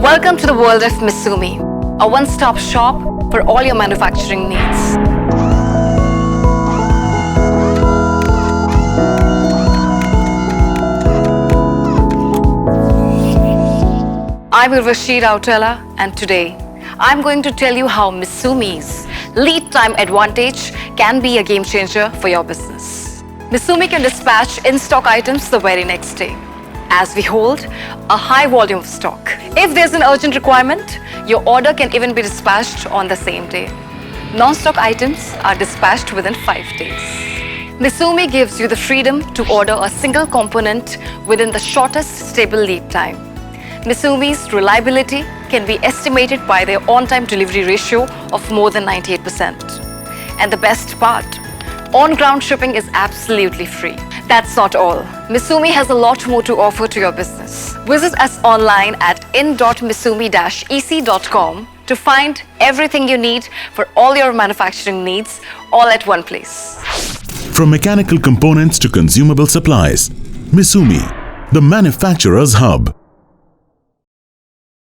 Welcome to the world of MISUMI, a one-stop shop for all your manufacturing needs. I'm Urvashi Rautela, and today I'm going to tell you how MISUMI's lead time advantage can be a game changer for your business. MISUMI can dispatch in-stock items the very next day, as we hold a high volume of stock. If there's an urgent requirement, your order can even be dispatched on the same day. Non-stock items are dispatched within 5 days. MISUMI gives you the freedom to order a single component within the shortest stable lead time. MISUMI's reliability can be estimated by their on-time delivery ratio of more than 98%. And the best part, on-ground shipping is absolutely free. That's not all. MISUMI has a lot more to offer to your business. Visit us online at in.misumi-ec.com to find everything you need for all your manufacturing needs, all at one place. From mechanical components to consumable supplies, MISUMI, the manufacturer's hub.